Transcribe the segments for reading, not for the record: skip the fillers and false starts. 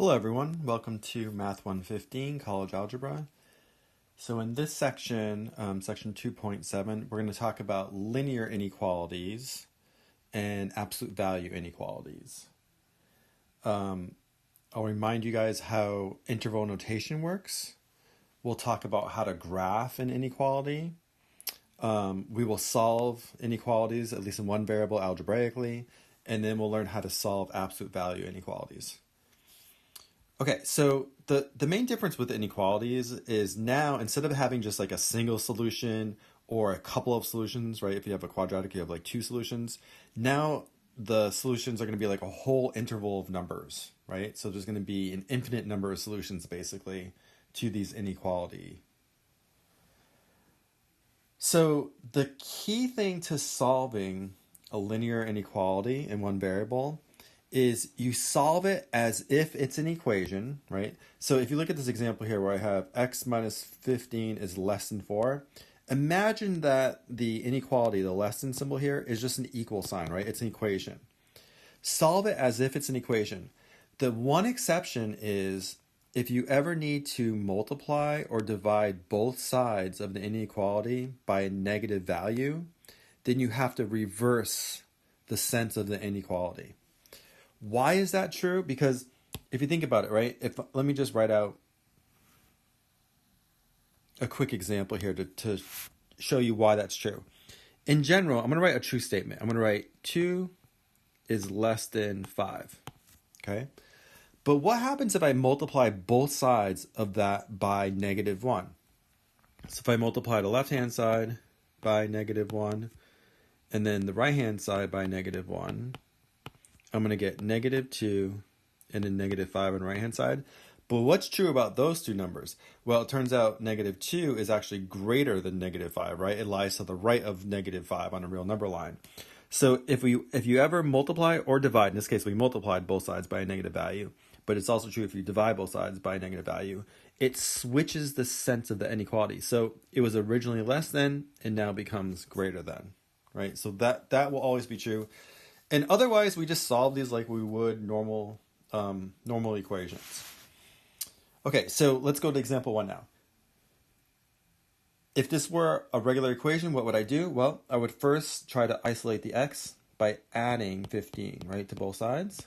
Hello everyone, welcome to Math 115, College Algebra. So in this section, section 2.7, we're going to talk about linear inequalities and absolute value inequalities. I'll remind you guys how interval notation works. We'll talk about how to graph an inequality. We will solve inequalities, at least in one variable, algebraically, and then we'll learn how to solve absolute value inequalities. Okay, so the main difference with inequalities is now instead of having just like a single solution or a couple of solutions, right? If you have a quadratic, you have like two solutions. Now the solutions are going to be like a whole interval of numbers, right? So there's going to be an infinite number of solutions basically to these inequality. So the key thing to solving a linear inequality in one variable is you solve it as if it's an equation, right? So if you look at this example here where I have x minus 15 is less than 4, imagine that the inequality, the less than symbol here, is just an equal sign, right? It's an equation. Solve it as if it's an equation. The one exception is if you ever need to multiply or divide both sides of the inequality by a negative value, then you have to reverse the sense of the inequality. Why is that true? Because if you think about it, right? Let me just write out a quick example here to show you why that's true. In general, I'm going to write a true statement. I'm going to write 2 is less than 5. Okay? But what happens if I multiply both sides of that by negative 1? So if I multiply the left-hand side by negative 1 and then the right-hand side by negative 1, I'm going to get negative 2 and then negative 5 on the right-hand side. But what's true about those two numbers? Well, it turns out negative 2 is actually greater than negative 5, right? It lies to the right of negative 5 on a real number line. So if you ever multiply or divide, in this case we multiplied both sides by a negative value, but it's also true if you divide both sides by a negative value, it switches the sense of the inequality. So it was originally less than and now becomes greater than, right? So that will always be true. And otherwise, we just solve these like we would normal equations. Okay, so let's go to example 1 now. If this were a regular equation, what would I do? Well, I would first try to isolate the x by adding 15, right, to both sides.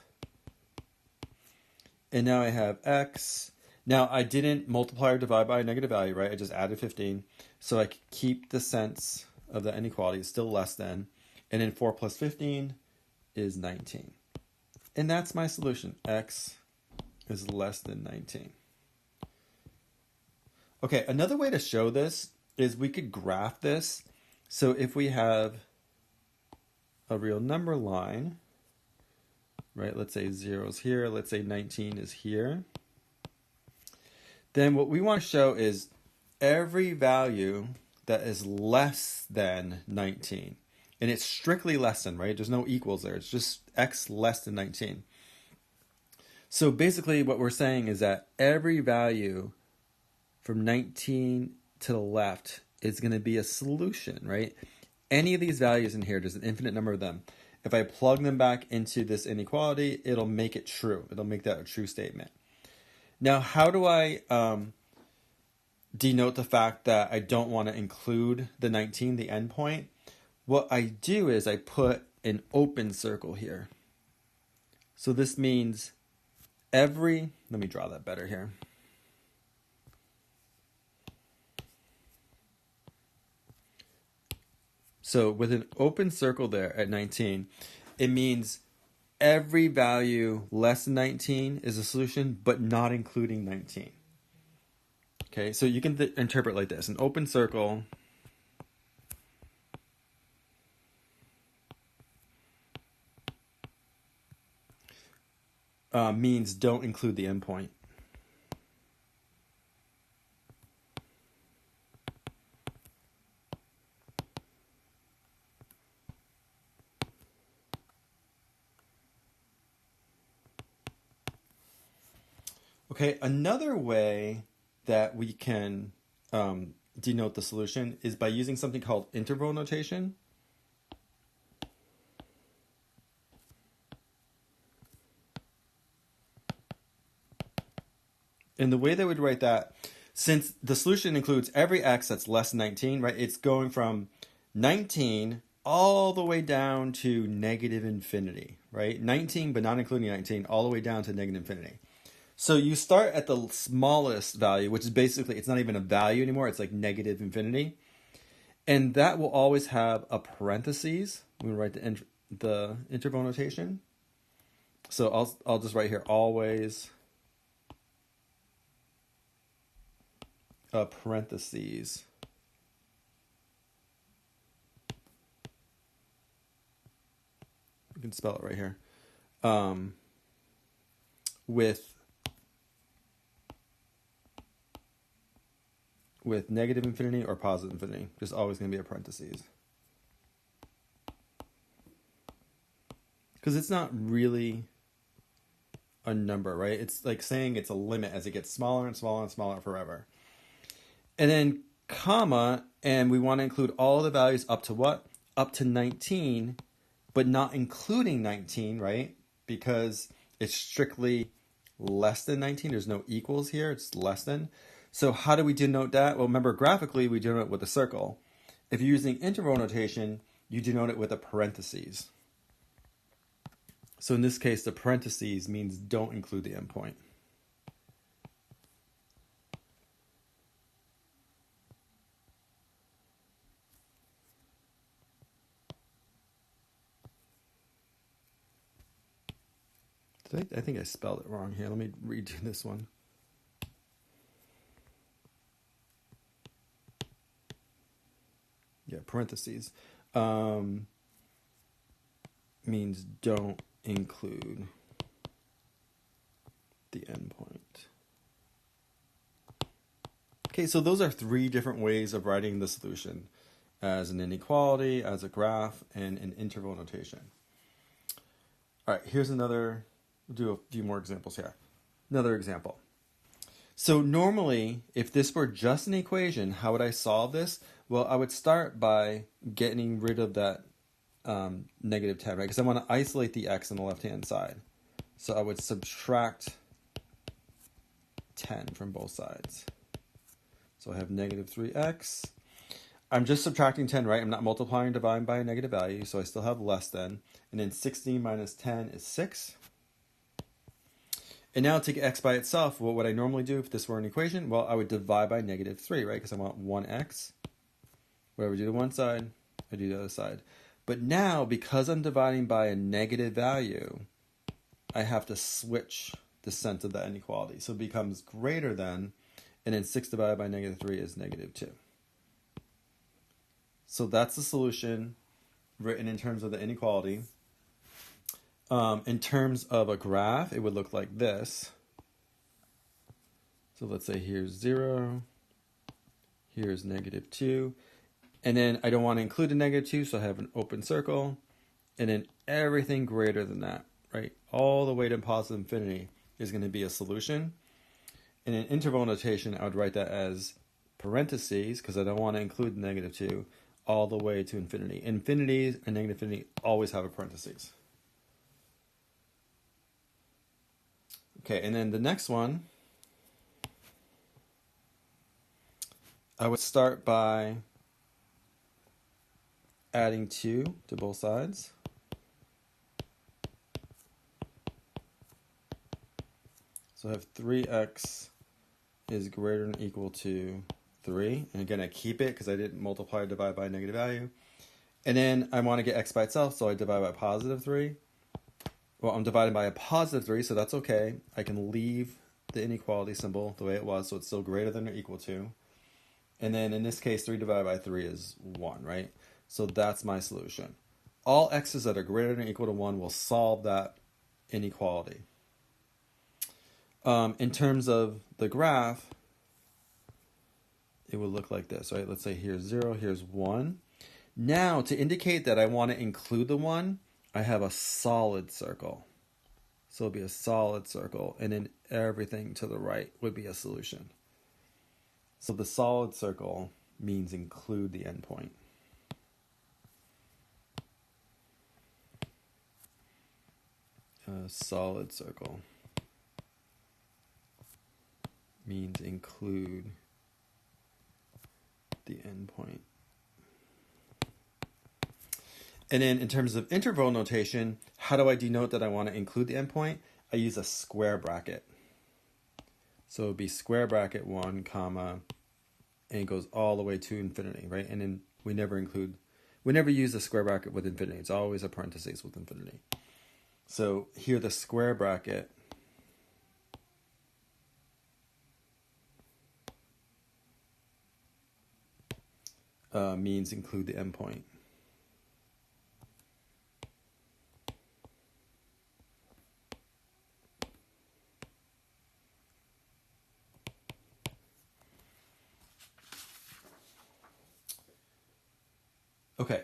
And now I have x. Now, I didn't multiply or divide by a negative value, right? I just added 15. So I could keep the sense of the inequality, it's still less than. And then 4 plus 15 is 19. And that's my solution. X is less than 19. Okay, another way to show this is we could graph this. So if we have a real number line, right, let's say 0 is here, let's say 19 is here, then what we want to show is every value that is less than 19. And it's strictly less than, right? There's no equals there. It's just x less than 19. So basically what we're saying is that every value from 19 to the left is going to be a solution, right? Any of these values in here, there's an infinite number of them. If I plug them back into this inequality, it'll make it true. It'll make that a true statement. Now, how do I denote the fact that I don't want to include the 19, the endpoint? What I do is I put an open circle here. So this means let me draw that better here. So with an open circle there at 19, it means every value less than 19 is a solution, but not including 19. Okay, so you can interpret like this. An open circle means don't include the endpoint. Okay, another way that we can denote the solution is by using something called interval notation. And the way they would write that, since the solution includes every x that's less than 19, right? It's going from 19 all the way down to negative infinity, right? 19, but not including 19, all the way down to negative infinity. So you start at the smallest value, which is basically, it's not even a value anymore. It's like negative infinity. And that will always have a parentheses. We write the interval notation. So I'll just write here always a parentheses. You can spell it right here. With negative infinity or positive infinity. There's always going to be a parentheses. Because it's not really a number, right? It's like saying it's a limit as it gets smaller and smaller and smaller forever. And then comma, and we want to include all the values up to what? Up to 19, but not including 19, right? Because it's strictly less than 19. There's no equals here. It's less than. So how do we denote that? Well, remember, graphically, we denote it with a circle. If you're using interval notation, you denote it with a parentheses. So in this case, the parentheses means don't include the endpoint. I think I spelled it wrong here. Let me redo this one. Yeah, parentheses means don't include the endpoint. Okay, so those are three different ways of writing the solution: as an inequality, as a graph, and an interval notation. All right, here's another. We'll do a few more examples here. Another example. So normally, if this were just an equation, how would I solve this? Well, I would start by getting rid of that negative 10, right? Because I want to isolate the x on the left-hand side. So I would subtract 10 from both sides. So I have negative 3x. I'm just subtracting 10, right? I'm not multiplying or dividing by a negative value, so I still have less than. And then 16 minus 10 is 6. And now to take x by itself, what would I normally do if this were an equation? Well, I would divide by negative 3, right? Because I want 1x. Whatever I do to one side, I do the other side. But now, because I'm dividing by a negative value, I have to switch the sense of that inequality. So it becomes greater than, and then 6 divided by negative 3 is negative 2. So that's the solution written in terms of the inequality. In terms of a graph, it would look like this. So let's say here's 0, here's negative 2, and then I don't want to include a negative 2, so I have an open circle, and then everything greater than that, right? All the way to positive infinity is going to be a solution. And in interval notation, I would write that as parentheses, because I don't want to include the negative 2, all the way to infinity. Infinities and negative infinity always have a parentheses. Okay, and then the next one, I would start by adding 2 to both sides. So I have 3x is greater than or equal to 3. And again, I keep it because I didn't multiply or divide by a negative value. And then I want to get x by itself, so I divide by positive 3. Well, I'm dividing by a positive 3, so that's okay. I can leave the inequality symbol the way it was, so it's still greater than or equal to. And then in this case, 3 divided by 3 is 1, right? So that's my solution. All x's that are greater than or equal to 1 will solve that inequality. In terms of the graph, it would look like this, right? Let's say here's 0, here's 1. Now, to indicate that I want to include the 1, I have a solid circle. So it'll be a solid circle, and then everything to the right would be a solution. So the solid circle means include the endpoint. A solid circle. means include the endpoint. And then in terms of interval notation, how do I denote that I want to include the endpoint? I use a square bracket. So it would be square bracket 1, comma, and it goes all the way to infinity, right? And then we never use a square bracket with infinity. It's always a parentheses with infinity. So here the square bracket means include the endpoint. Okay,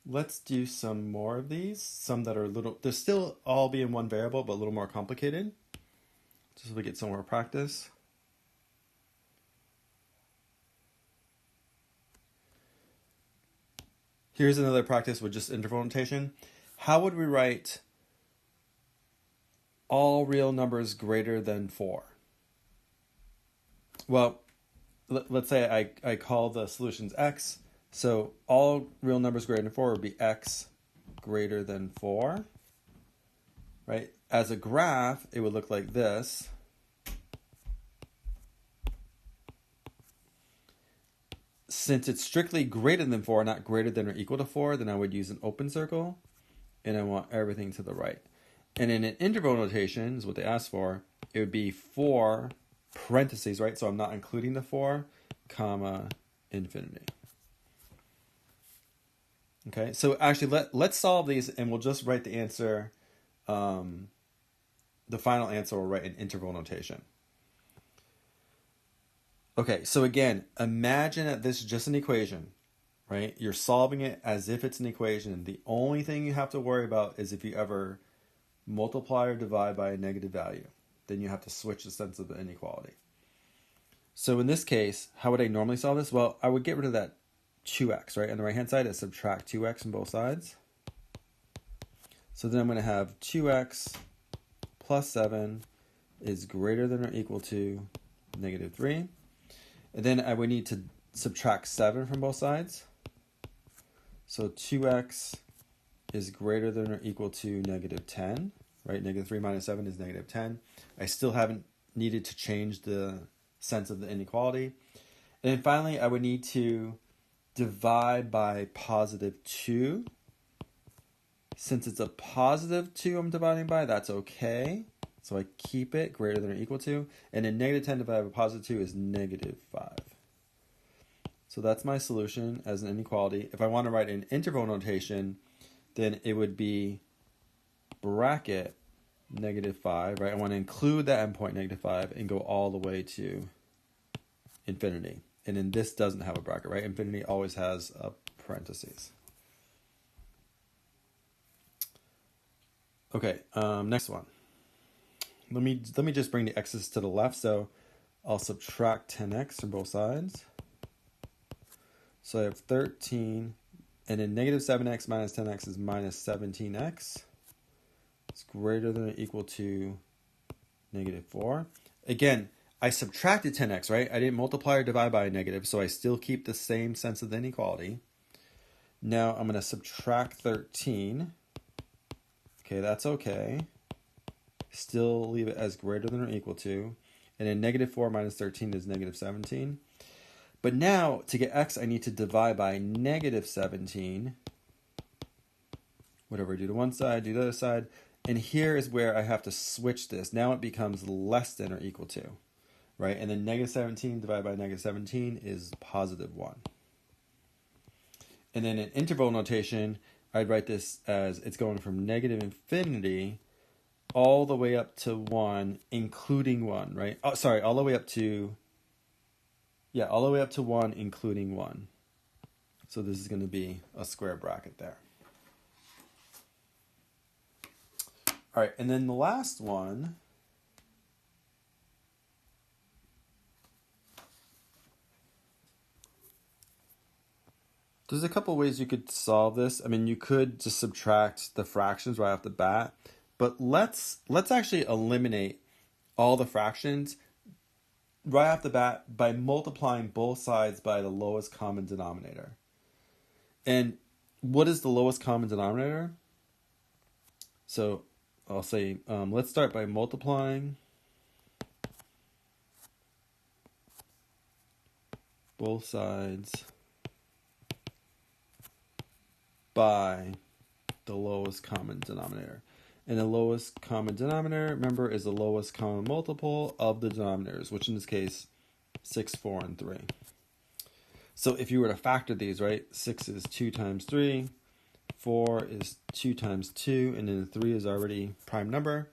let's do some more of these. Some that are a little, they're still all being one variable, but a little more complicated. Just so we get some more practice. Here's another practice with just interval notation. How would we write all real numbers greater than 4? Well, let's say I call the solutions x. So all real numbers greater than 4 would be x greater than 4. Right? As a graph, it would look like this. Since it's strictly greater than 4, not greater than or equal to 4, then I would use an open circle, and I want everything to the right. And in an interval notation, is what they asked for, it would be 4 parentheses, right? So I'm not including the 4, comma, infinity. Okay, so actually let's solve these, and we'll just write the answer, the final answer we'll write in interval notation. Okay, so again, imagine that this is just an equation, right? You're solving it as if it's an equation. The only thing you have to worry about is if you ever multiply or divide by a negative value. Then you have to switch the sense of the inequality. So in this case, how would I normally solve this? Well, I would get rid of that 2x, right? On the right-hand side, I subtract 2x from both sides. So then I'm going to have 2x plus 7 is greater than or equal to negative 3. And then I would need to subtract 7 from both sides. So 2x is greater than or equal to negative 10, right? Negative 3 minus 7 is negative 10. I still haven't needed to change the sense of the inequality. And then finally, I would need to divide by positive 2. Since it's a positive 2 I'm dividing by, that's okay. So I keep it greater than or equal to. And then negative 10 divided by positive 2 is negative 5. So that's my solution as an inequality. If I want to write an interval notation, then it would be bracket negative 5, right? I want to include that endpoint negative 5 and go all the way to infinity. And then this doesn't have a bracket, right? Infinity always has a parentheses. Okay, next one. Let me just bring the x's to the left. So I'll subtract 10x from both sides. So I have 13, and then negative 7x minus 10x is minus 17x. It's greater than or equal to negative 4. Again, I subtracted 10x, right? I didn't multiply or divide by a negative, so I still keep the same sense of the inequality. Now I'm going to subtract 13. Okay, that's okay. Still leave it as greater than or equal to. And then negative 4 minus 13 is negative 17. But now, to get x, I need to divide by negative 17. Whatever I do to one side, do the other side. And here is where I have to switch this. Now it becomes less than or equal to. Right? And then negative 17 divided by negative 17 is positive 1. And then in interval notation, I'd write this as it's going from negative infinity all the way up to 1, including 1, right? Oh, sorry, all the way up to 1, including 1. So this is going to be a square bracket there. All right, and then the last one, there's a couple ways you could solve this. I mean, you could just subtract the fractions right off the bat, but let's actually eliminate all the fractions right off the bat by multiplying both sides by the lowest common denominator. And what is the lowest common denominator? So I'll say, let's start by multiplying both sides by the lowest common denominator. And the lowest common denominator, remember, is the lowest common multiple of the denominators, which in this case, 6, 4, and 3. So if you were to factor these, right, 6 is 2 times 3, 4 is 2 times 2, and then 3 is already prime number.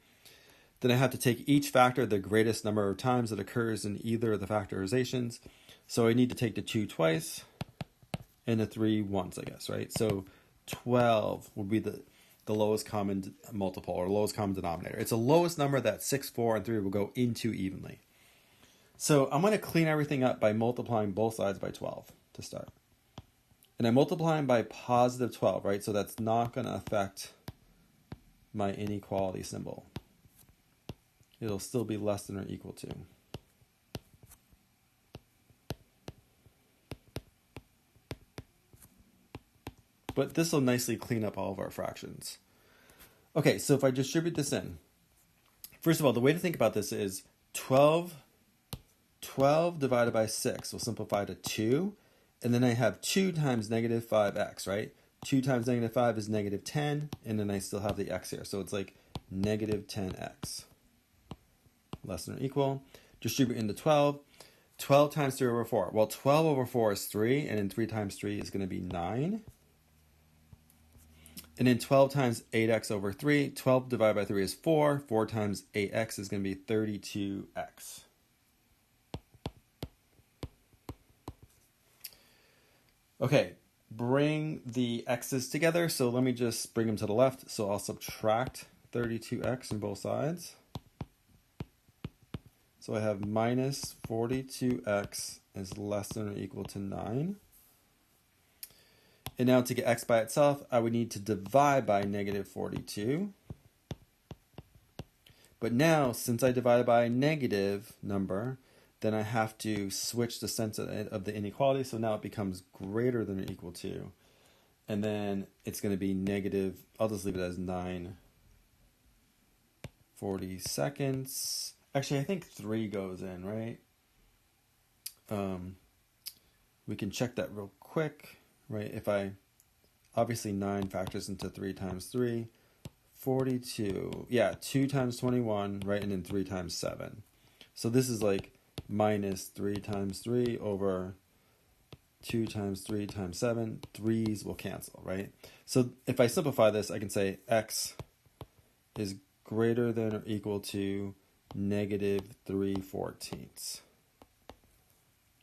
Then I have to take each factor, the greatest number of times that occurs in either of the factorizations. So I need to take the 2 twice and the 3 once, I guess, right? So 12 would be the lowest common multiple or lowest common denominator. It's the lowest number that 6, 4, and 3 will go into evenly. So I'm going to clean everything up by multiplying both sides by 12 to start. And I'm multiplying by positive 12, right? So that's not going to affect my inequality symbol. It'll still be less than or equal to. But this will nicely clean up all of our fractions. Okay, so if I distribute this in, first of all, the way to think about this is 12 divided by 6 will simplify to 2. And then I have 2 times negative 5x, right? 2 times negative 5 is negative 10. And then I still have the x here. So it's like negative 10x. Less than or equal. Distribute into 12. 12 times 3 over 4. Well, 12 over 4 is 3. And then 3 times 3 is going to be 9. And then 12 times 8x over 3. 12 divided by 3 is 4. 4 times 8x is going to be 32x. Okay, bring the x's together. So let me just bring them to the left. So I'll subtract 32x on both sides. So I have minus 42x is less than or equal to 9. And now to get x by itself, I would need to divide by negative 42. But now, since I divided by a negative number, then I have to switch the sense of the inequality. So now it becomes greater than or equal to. And then it's going to be negative, I'll just leave it as 9/40. Actually, I think 3 goes in, right? We can check that real quick, right? If obviously 9 factors into 3 times 3, 42. Yeah, 2 times 21, right? And then 3 times 7. So this is like minus 3 times 3 over 2 times 3 times 7. 3's will cancel, right? So if I simplify this, I can say x is greater than or equal to negative 3/14.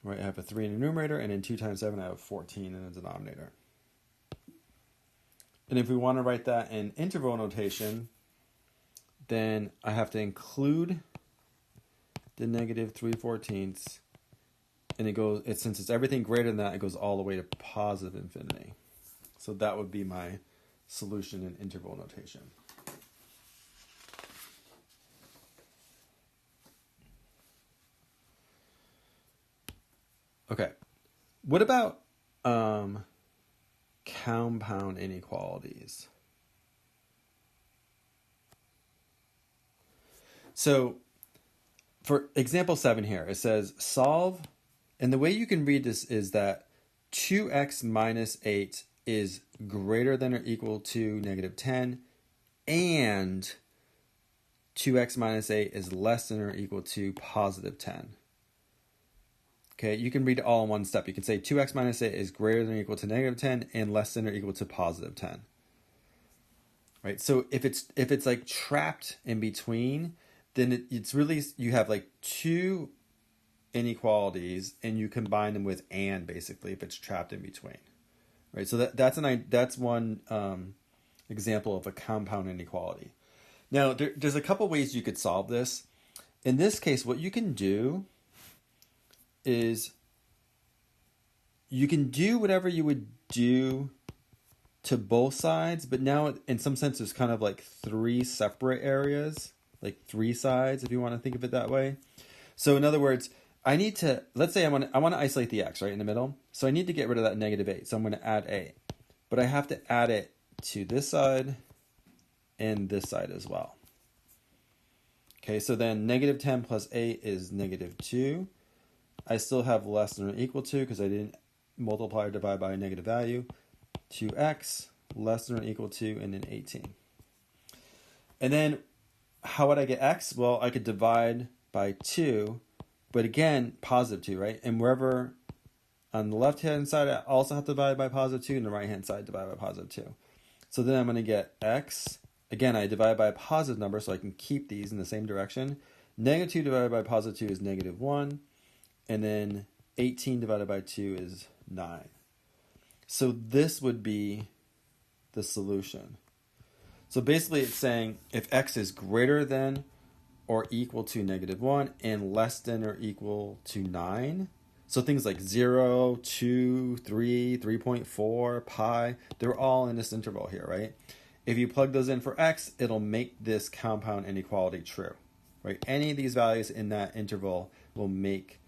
Right, I have a 3 in the numerator, and in 2 times 7, I have 14 in the denominator. And if we want to write that in interval notation, then I have to include the negative 3/14, and since it's everything greater than that, it goes all the way to positive infinity. So that would be my solution in interval notation. Okay, what about compound inequalities? So for example 7 here, it says solve, and the way you can read this is that 2x minus 8 is greater than or equal to negative 10, and 2x minus 8 is less than or equal to positive 10. Okay, you can read it all in one step. You can say 2x minus 8 is greater than or equal to negative 10 and less than or equal to positive 10. Right? So if it's like trapped in between, then it's really, you have like 2 inequalities and you combine them with and, basically, if it's trapped in between. Right? So that's one example of a compound inequality. Now, there's a couple ways you could solve this. In this case, what you can do is you can do whatever you would do to both sides, but now in some sense there's kind of like 3 separate areas. like 3 sides, if you want to think of it that way. So in other words, I need to, let's say I want to isolate the x, right, in the middle. So I need to get rid of that -8. So I'm going to add 8. But I have to add it to this side and this side as well. Okay, so then -10 plus 8 is -2. I still have less than or equal to because I didn't multiply or divide by a negative value. 2x less than or equal to, and then 18. And then how would I get x? Well, I could divide by 2, but again, positive 2, right? And wherever on the left-hand side, I also have to divide by positive 2, and the right-hand side divide by positive 2. So then I'm going to get x. Again, I divide by a positive number, so I can keep these in the same direction. -2 divided by positive 2 is -1. And then 18 divided by 2 is 9. So this would be the solution. So basically it's saying if x is greater than or equal to -1 and less than or equal to 9, so things like 0, 2, 3, 3.4, pi, they're all in this interval here, right? If you plug those in for x, it'll make this compound inequality true, right? Any of these values in that interval will make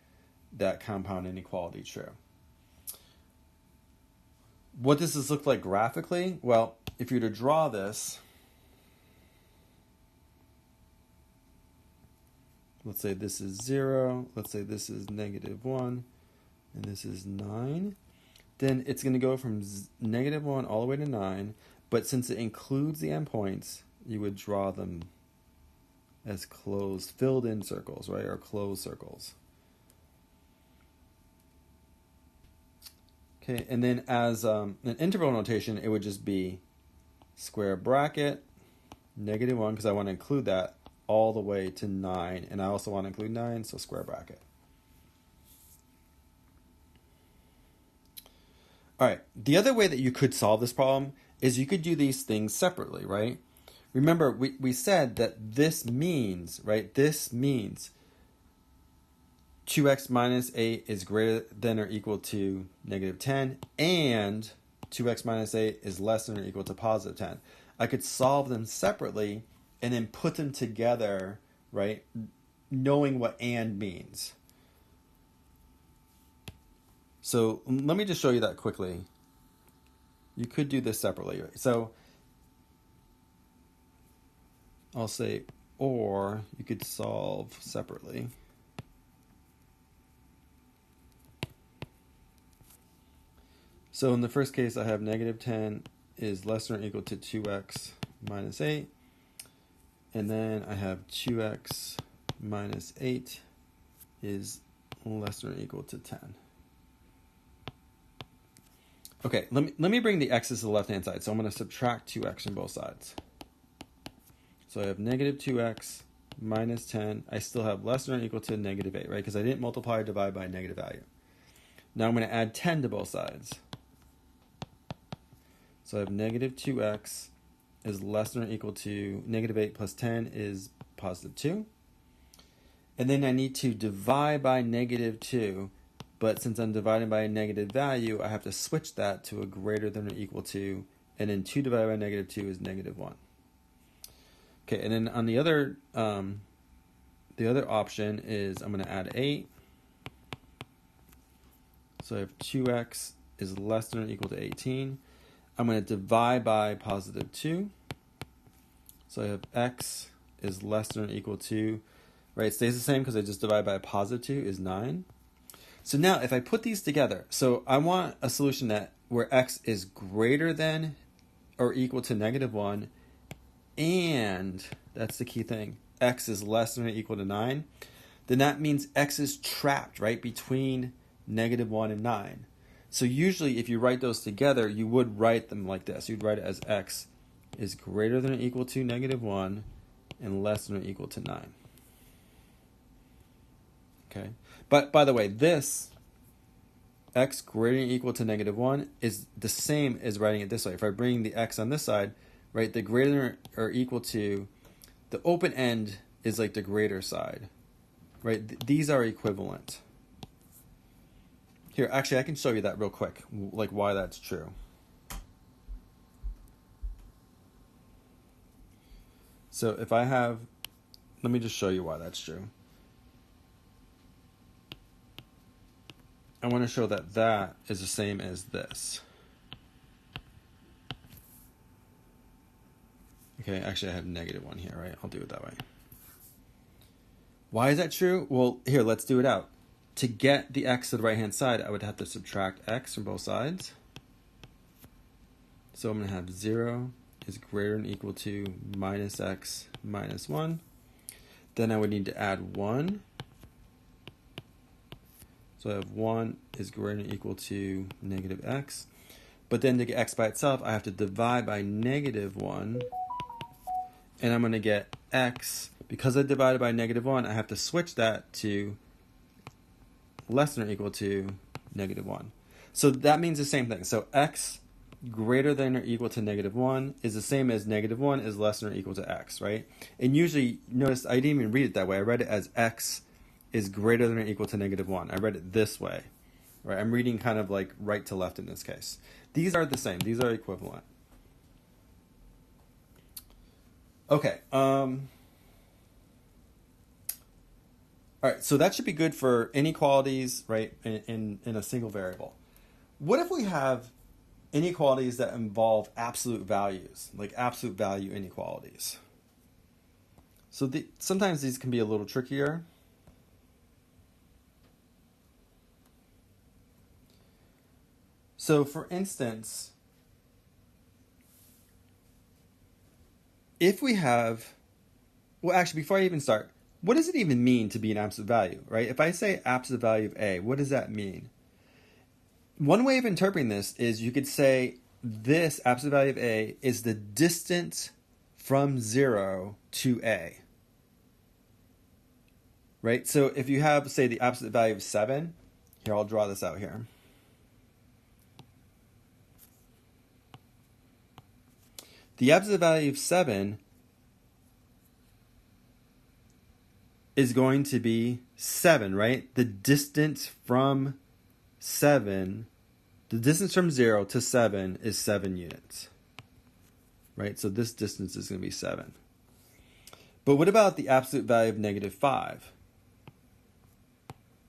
that compound inequality true. What does this look like graphically? Well, if you were to draw this, let's say this is 0, let's say this is -1, and this is 9, then it's going to go from -1 all the way to 9, but since it includes the endpoints, you would draw them as closed, filled in circles, right, or closed circles. Okay, and then as an interval notation, it would just be square bracket, -1, because I want to include that all the way to 9, and I also want to include 9, so square bracket. All right, the other way that you could solve this problem is you could do these things separately, right? Remember, we said that this means, right, this means 2x minus 8 is greater than or equal to -10, and 2x minus 8 is less than or equal to +10. I could solve them separately and then put them together, right, knowing what and means. So let me just show you that quickly. You could do this separately. So I'll say, or you could solve separately. So in the first case, I have -10 is less than or equal to 2x minus 8. And then I have 2x minus 8 is less than or equal to 10. Okay, let me bring the x's to the left-hand side. So I'm going to subtract 2x from both sides. So I have -2x minus 10. I still have less than or equal to -8, right? Because I didn't multiply or divide by a negative value. Now I'm going to add 10 to both sides. So I have -2x is less than or equal to -8 plus 10 is +2. And then I need to divide by -2. But since I'm dividing by a negative value, I have to switch that to a greater than or equal to, and then 2 divided by -2 is -1. Okay, and then on the other option is I'm going to add 8. So I have 2x is less than or equal to 18. I'm going to divide by +2. So I have x is less than or equal to, right, it stays the same because I just divide by +2 is 9. So now if I put these together, so I want a solution where x is greater than or equal to -1, and that's the key thing, x is less than or equal to 9, then that means x is trapped right between -1 and 9. So usually if you write those together, you would write them like this. You'd write it as x is greater than or equal to -1 and less than or equal to 9. Okay. But by the way, this x greater than or equal to -1 is the same as writing it this way. If I bring the x on this side, right, the greater than or equal to, the open end is like the greater side, right? These are equivalent. Here, actually, I can show you that real quick, like why that's true. So if I have let me just show you why that's true. I want to show that that is the same as this. Okay, actually I have -1 here, right? I'll do it that way. Why is that true? Well, here, let's do it out. To get the x to the right-hand side, I would have to subtract x from both sides. So I'm going to have 0 is greater than or equal to minus x minus 1. Then I would need to add 1. So I have 1 is greater than or equal to negative x. But then to get x by itself, I have to divide by -1. And I'm going to get x. Because I divided by -1, I have to switch that to less than or equal to -1. So that means the same thing. So x greater than or equal to -1 is the same as -1 is less than or equal to x, right? And usually, notice I didn't even read it that way. I read it as x is greater than or equal to -1. I read it this way, right? I'm reading kind of like right to left in this case. These are the same. These are equivalent. Okay. All right, so that should be good for inequalities, right, in a single variable. What if we have inequalities that involve absolute values, like absolute value inequalities? So sometimes these can be a little trickier. So for instance, if we have, well, actually, before I even start, what does it even mean to be an absolute value, right? If I say absolute value of A, what does that mean? One way of interpreting this is you could say this absolute value of A is the distance from 0 to A, right? So if you have, say, the absolute value of 7, here, I'll draw this out here. The absolute value of 7 is going to be 7, right? The distance from 7, the distance from 0 to 7 is 7 units, right? So this distance is going to be 7. But what about the absolute value of -5?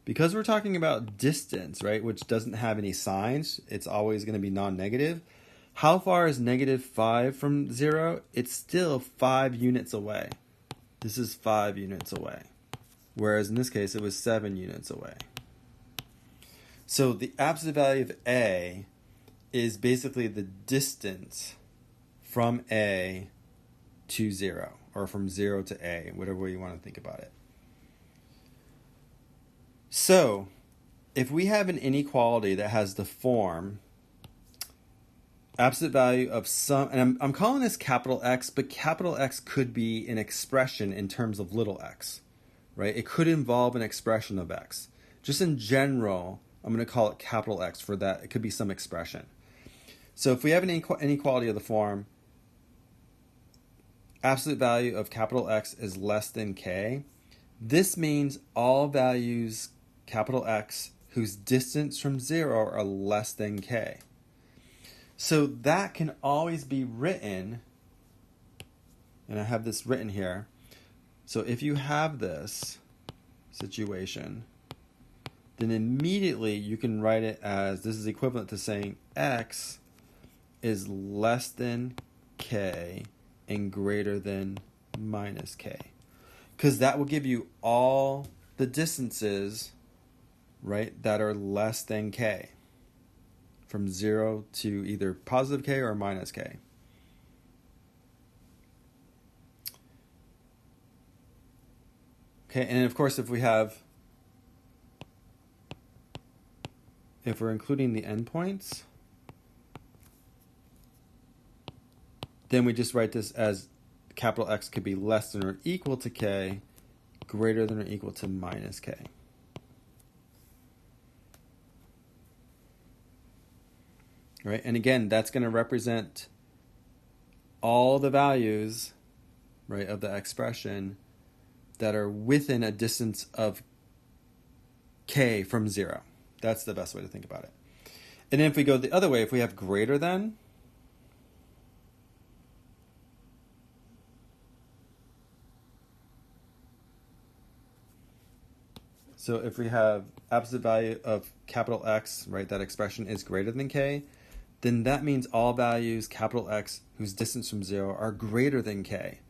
Because we're talking about distance, right, which doesn't have any signs, it's always going to be non-negative. How far is -5 from 0? It's still 5 units away. This is 5 units away. Whereas in this case, it was 7 units away. So the absolute value of A is basically the distance from A to 0, or from 0 to A, whatever way you want to think about it. So if we have an inequality that has the form absolute value of some, and I'm calling this capital X, but capital X could be an expression in terms of little x, right? It could involve an expression of x. Just in general, I'm going to call it capital X for that. It could be some expression. So if we have an inequality of the form absolute value of capital X is less than k, this means all values capital X whose distance from 0 are less than k. So that can always be written, and I have this written here. So if you have this situation, then immediately you can write it as, this is equivalent to saying x is less than k and greater than minus k. Because that will give you all the distances, right, that are less than k. From 0 to either positive k or minus k. Okay, and of course if we're including the endpoints, then we just write this as capital X could be less than or equal to k, greater than or equal to minus k. Right? And again, that's going to represent all the values, right, of the expression that are within a distance of k from 0. That's the best way to think about it. And then if we go the other way, if we have greater than, So if we have absolute value of capital X, right, that expression is greater than k, then that means all values capital X whose distance from 0 are greater than k.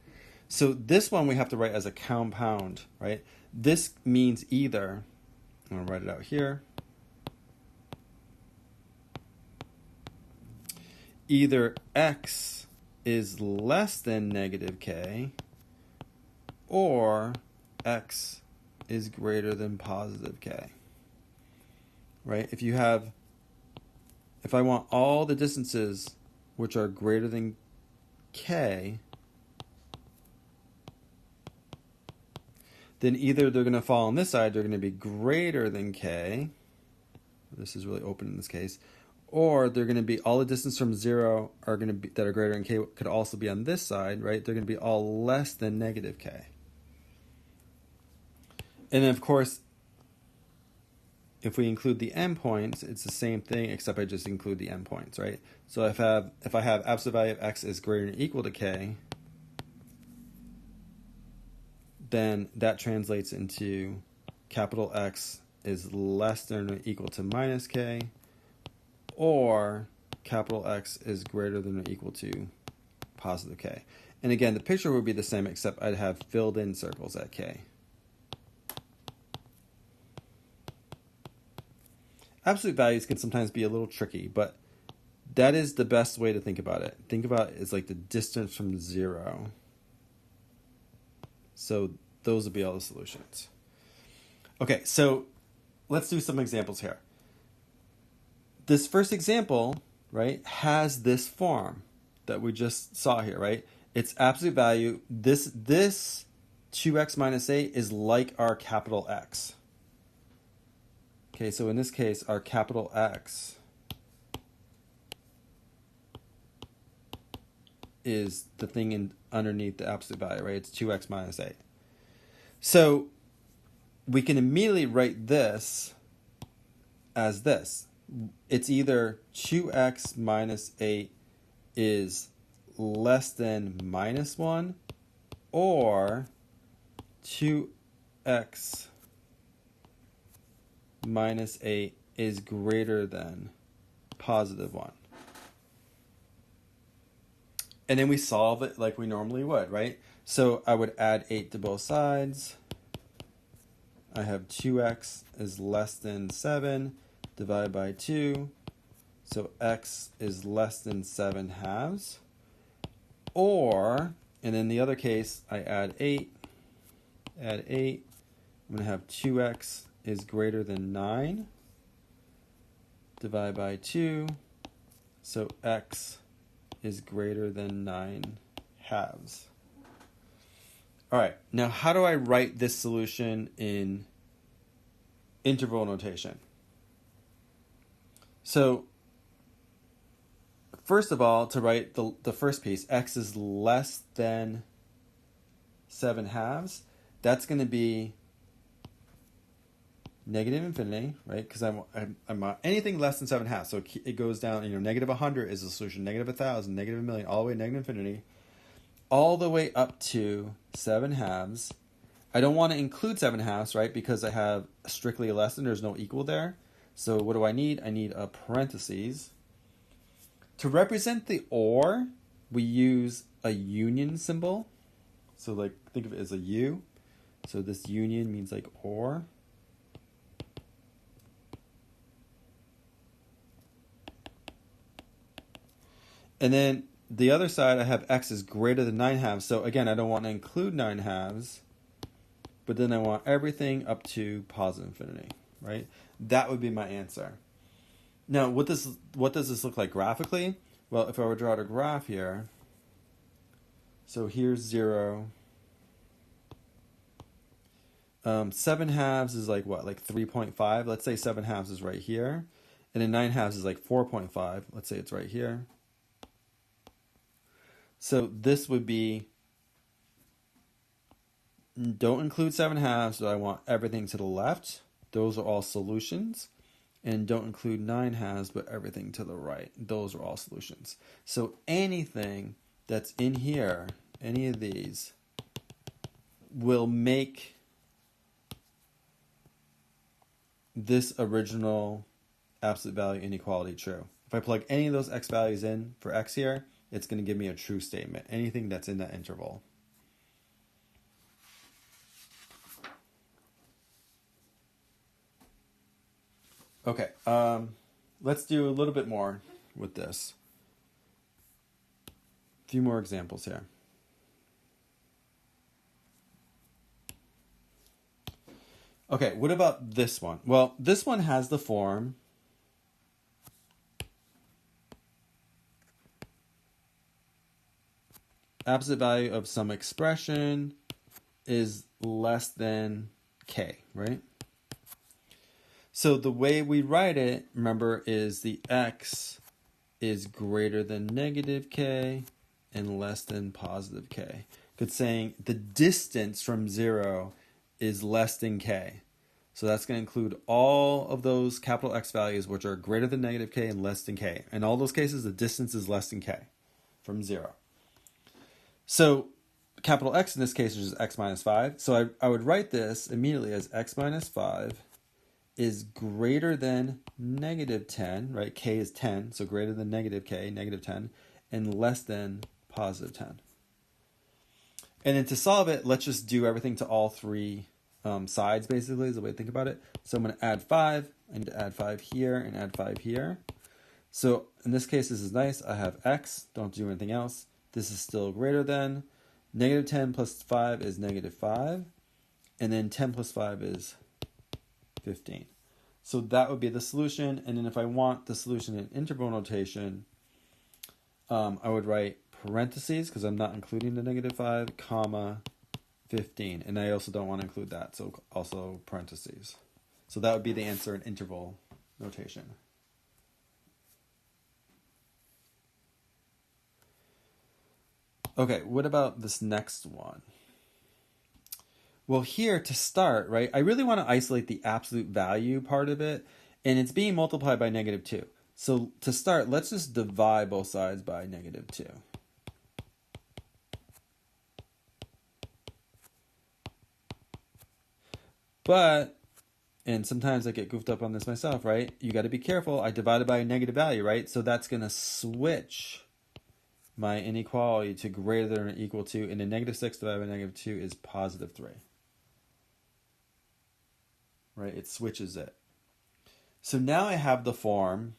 So this one we have to write as a compound, right? This means either, I'm going to write it out here, either X is less than negative k or X is greater than positive k, right? If I want all the distances which are greater than k, then either they're going to fall on this side, they're going to be greater than k. This is really open in this case. Or they're going to be, all the distance from 0 are going to be, that are greater than k could also be on this side, right? They're going to be all less than negative k. And then, of course, if we include the endpoints, it's the same thing, except I just include the endpoints, right? So if I have absolute value of x is greater than or equal to k, then that translates into capital X is less than or equal to minus k, or capital X is greater than or equal to positive k. And again, the picture would be the same, except I'd have filled in circles at k. Absolute values can sometimes be a little tricky, but that is the best way to think about it. Think about it as like the distance from 0. So those would be all the solutions. Okay, so let's do some examples here. This first example, right, has this form that we just saw here, right? It's absolute value. This 2x minus 8 is like our capital X. Okay, so in this case, our capital X is the thing underneath the absolute value, right? It's 2x minus 8. So we can immediately write this as this. It's either 2x minus 8 is less than minus 1, or 2x minus 8 is greater than positive 1. And then we solve it like we normally would, right? So I would add 8 to both sides. I have 2x is less than 7 divided by 2. So x is less than 7 halves. Or, and in the other case, I add 8. Add 8. I'm going to have 2x is greater than 9 divided by 2. So x is greater than 9 halves. All right, now how do I write this solution in interval notation? So first of all, to write the first piece, x is less than 7 halves, that's going to be negative infinity, right? Because I'm anything less than 7 halves. So it goes down, negative 100 is the solution, negative 1,000, negative 1,000,000, all the way to negative infinity, all the way up to 7 halves. I don't want to include 7 halves, right? Because I have strictly a less than, there's no equal there. So what do I need? I need a parentheses. To represent the or, we use a union symbol. So like think of it as a U. So this union means like or. And then the other side, I have x is greater than 9 halves. So again, I don't want to include 9 halves, but then I want everything up to positive infinity, right? That would be my answer. Now, what does this look like graphically? Well, if I were to draw a graph here, so here's 0. 7 halves is like what? Like 3.5. Let's say 7 halves is right here. And then 9 halves is like 4.5. Let's say it's right here. So this would be, don't include 7 halves, so I want everything to the left. Those are all solutions. And don't include 9 halves, but everything to the right. Those are all solutions. So anything that's in here, any of these, will make this original absolute value inequality true. If I plug any of those x values in for x here, it's going to give me a true statement, anything that's in that interval. Okay, let's do a little bit more with this. A few more examples here. Okay, what about this one? Well, this one has the form absolute value of some expression is less than k, right? So the way we write it, remember, is the x is greater than negative k and less than positive k. It's saying the distance from 0 is less than k. So that's going to include all of those capital X values which are greater than negative k and less than k. In all those cases, the distance is less than k from 0. So capital X in this case is just x minus 5. So I would write this immediately as x minus 5 is greater than negative 10, right? K is 10, so greater than negative k, negative 10, and less than positive 10. And then to solve it, let's just do everything to all three sides, basically, is the way to think about it. So I'm going to add 5. I need to add 5 here and add 5 here. So in this case, this is nice. I have x. Don't do anything else. This is still greater than. Negative 10 plus 5 is negative 5. And then 10 plus 5 is 15. So that would be the solution. And then if I want the solution in interval notation, I would write parentheses, because I'm not including the negative 5, comma, 15. And I also don't want to include that, so also parentheses. So that would be the answer in interval notation. Okay, what about this next one? Well, here to start, right, I really want to isolate the absolute value part of it, and it's being multiplied by negative 2. So to start, let's just divide both sides by negative 2. But, and sometimes I get goofed up on this myself, right? You got to be careful. I divided by a negative value, right? So that's going to switch my inequality to greater than or equal to, and the negative 6 divided by negative 2 is positive 3. Right? It switches it. So now I have the form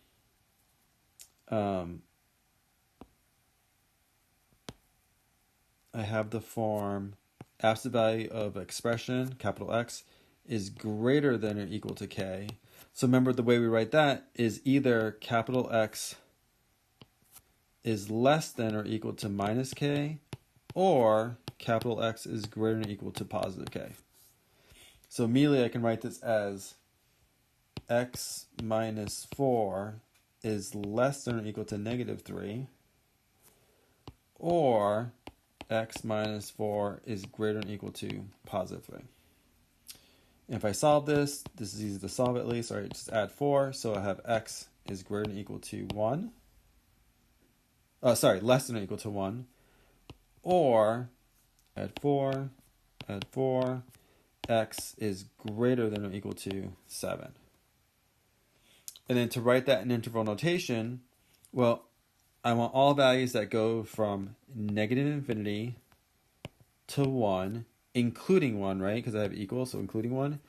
absolute value of expression, capital X, is greater than or equal to k. So remember, the way we write that is either capital X is less than or equal to minus k, or capital X is greater than or equal to positive k. So immediately I can write this as x minus 4 is less than or equal to negative 3, or x minus 4 is greater than or equal to positive 3. And if I solve this, this is easy to solve at least. All right, just add 4. So I have x is greater than or equal to 1. Less than or equal to 1. Or add 4, x is greater than or equal to 7. And then to write that in interval notation, well, I want all values that go from negative infinity to 1, including 1, right? Because I have equal, so including 1.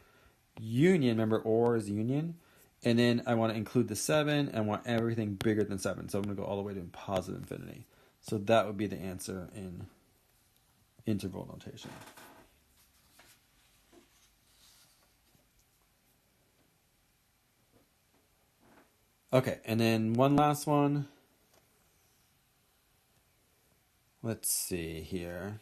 Union, remember, or is union. And then I want to include the 7, and I want everything bigger than 7. So I'm going to go all the way to positive infinity. So that would be the answer in interval notation. Okay, and then one last one. Let's see here.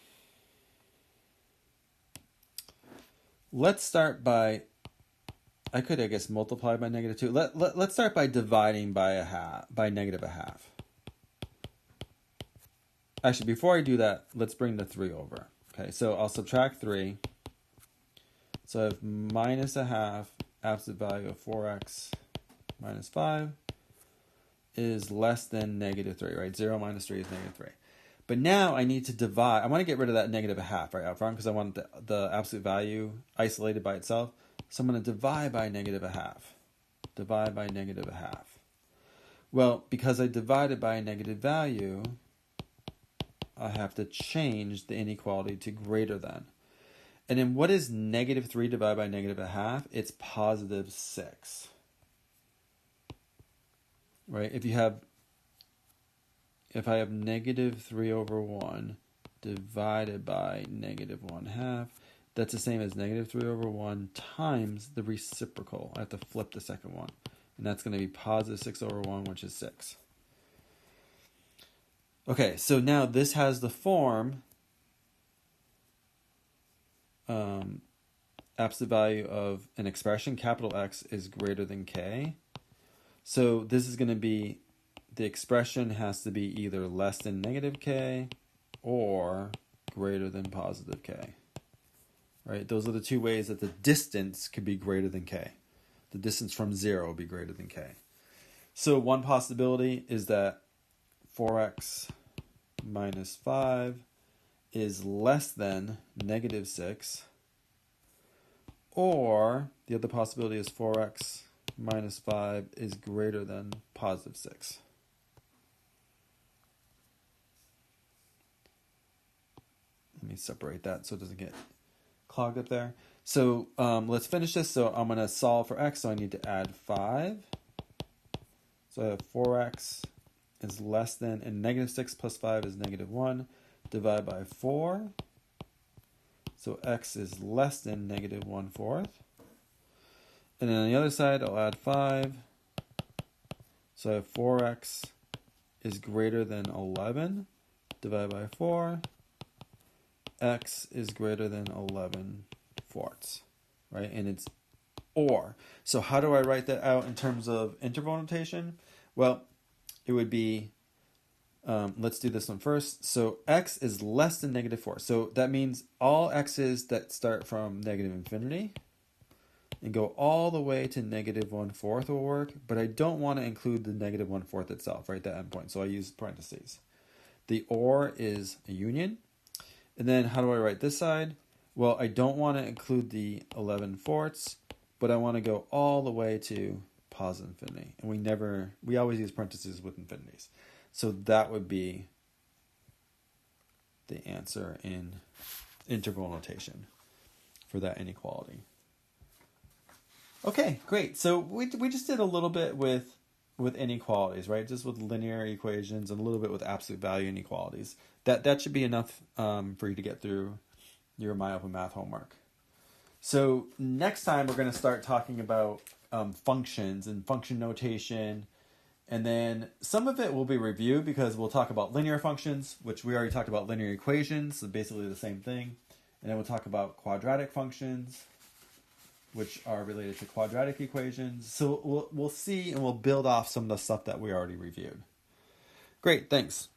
Let's start by, I could, I guess, multiply by negative 2. Let's start by dividing by negative a half. Actually, before I do that, let's bring the 3 over. Okay, so I'll subtract 3. So I have minus a half, absolute value of 4x minus 5 is less than negative 3, right? 0 minus 3 is negative 3. But now I need to divide. I want to get rid of that negative a half right out front because I want the absolute value isolated by itself. So I'm going to divide by negative a half. Divide by negative a half. Well, because I divided by a negative value, I have to change the inequality to greater than. And then what is negative 3 divided by negative a half? It's positive 6. Right? If I have negative 3 over 1 divided by negative 1/2, that's the same as negative 3 over 1 times the reciprocal. I have to flip the second one. And that's going to be positive 6 over 1, which is 6. Okay, so now this has the form absolute value of an expression, capital X is greater than K. So this is going to be, the expression has to be either less than negative K or greater than positive K. Right? Those are the two ways that the distance could be greater than K. The distance from 0 will be greater than K. So one possibility is that 4x minus 5 is less than negative 6. Or the other possibility is 4x minus 5 is greater than positive 6. Let me separate that so it doesn't get clogged up there. So let's finish this. So I'm going to solve for x, so I need to add 5. So I have 4x is less than, and negative 6 plus 5 is negative 1, divided by 4. So x is less than negative 1/4. And then on the other side, I'll add 5. So I have 4x is greater than 11, divided by 4. X is greater than 11/4, right? And it's or. So how do I write that out in terms of interval notation? Well, it would be, let's do this one first. So x is less than negative 4. So that means all x's that start from negative infinity and go all the way to negative 1/4 will work, but I don't want to include the negative 1/4 itself, right, that endpoint. So I use parentheses. The or is a union. And then how do I write this side? Well, I don't want to include the 11/4, but I want to go all the way to positive infinity. And we always use parentheses with infinities. So that would be the answer in integral notation for that inequality. Okay, great. So we just did a little bit with inequalities, right? Just with linear equations and a little bit with absolute value inequalities. That should be enough for you to get through your My Open Math homework. So next time we're going to start talking about functions and function notation. And then some of it will be reviewed because we'll talk about linear functions, which we already talked about linear equations, so basically the same thing. And then we'll talk about quadratic functions, which are related to quadratic equations. So we'll see and we'll build off some of the stuff that we already reviewed. Great, thanks.